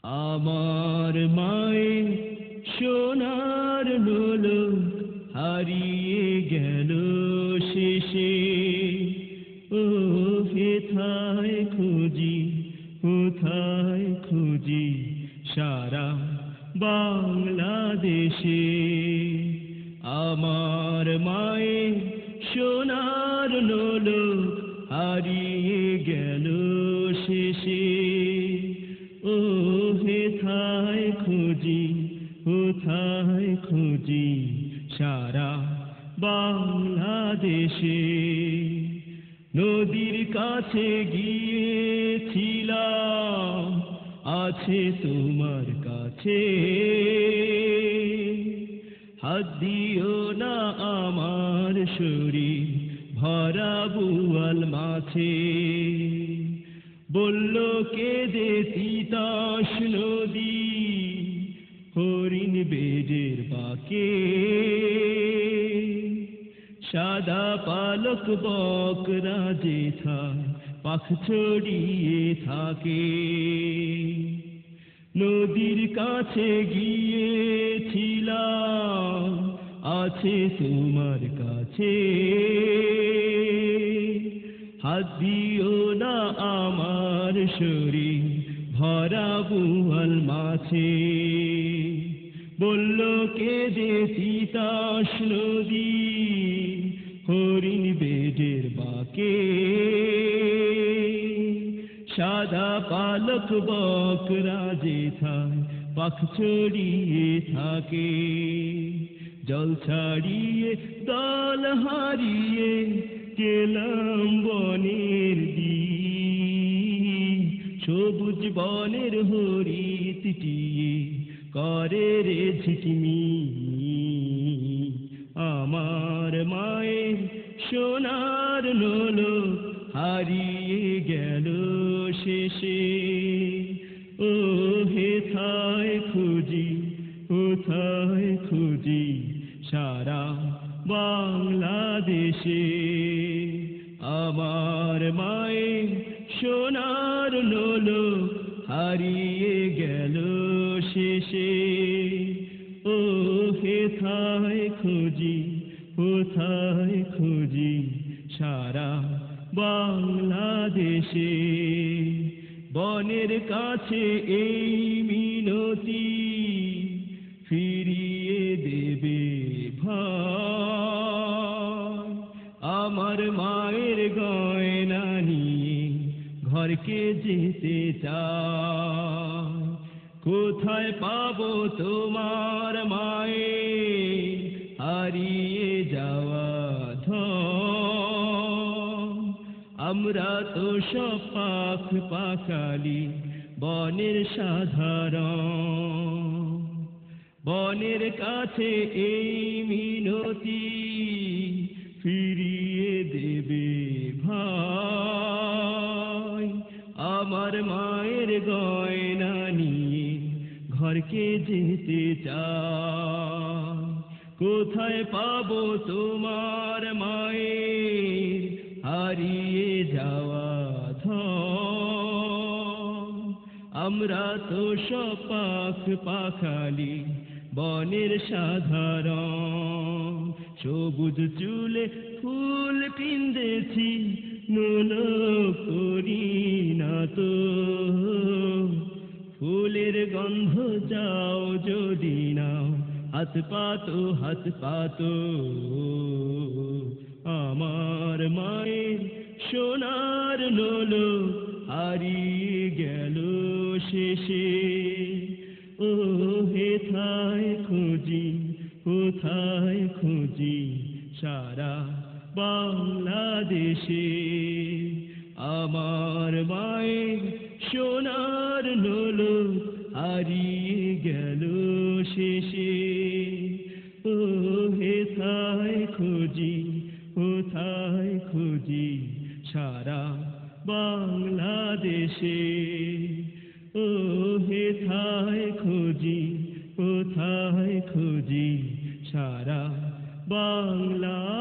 আমার মায়ের সোনার নোলক হারিয়ে গেল শেষে, ও হেথায় খুঁজি কোথায় খুঁজি সারা বাংলাদেশে। আমার মায়ের সোনার নোলক হারিয়ে গেল শেষে, ও হেথায় খুঁজি কোথায় খুঁজি সারা বাংলাদেশে। নদীর কাছে গিয়েছিলাম আছে তোমার কাছে, হাত দিও না আমার শরীর ভরা বুয়াল মাছে। বলল কেঁদে তিতাস নদী হরিণ বেজের বাঁকে, সাদা পালক বকরা যেথায় পাখ ছড়িয়ে থাকে। নদীর কাছে গিয়েছিলাম আছে তোমার কাছে, হাত দিও না আমার শরীর ভরা বুয়াল মাছে। বলল কেঁদে তিতাস নদী হরিণ বেজের বাঁকে, সাদা পালক বকরা যেথায় পাখ ছড়িয়ে থাকে। জল ছাড়িয়ে দল হারিয়ে গেলাম বনের দিক, সবুজ বনের হরিৎ টিয়ে করে রে ঝিকমিক। আমার মায়ের সোনার নোলক হারিয়ে গেল শেষে, ও হেথায় খুঁজি কোথায় খুঁজি সারা বাংলাদেশে। আমার মায়ের সোনার নোলক হারিয়ে গেল শেষে, ও হেথায় খুঁজি কোথায় খুঁজি সারা বাংলাদেশে। বনের কাছে এই মিনতি ফিরিয়ে দেবে ভাই, আমার মায়ের গয়না নিয়ে ঘরকে যেতে চাই। কোথায় পাবো তোমার মায়ের হারিয়ে যাওয়া ধন? আমরা তো সব পাখ পাখালি বনের সাধারণ। বনের কাছে এই মিনতি ফিরিয়ে দেবে ভাই, আমার মায়ের গয়না নিয়ে ঘরকে যেতে চাই। কোথায় পাবো তোমার মায়ের হারিয়ে যাওয়া ধন? আমরা তো সব পাখ পাখালি বনের সাধারণ। সবুজ চুলে ফুল পিন্দেছি নোলক করি না তো, ফুলের গন্ধ যাও যদি নাও হাত পাতো হাত পাতো। আমার মায়ের সোনার নোলক হারিয়ে গেল শেষে, ও হেথায় খুঁজি কোথায় খুঁজি সারা বাংলাদেশে। আমার মায়ের সোনার নোলক হারিয়ে গেল শেষে, ও হেথায় খুঁজি কোথায় খুঁজি সারা বাংলাদেশে। ও হেথায় খুঁজি কোথায় খুঁজি সারা বাংলাদেশে।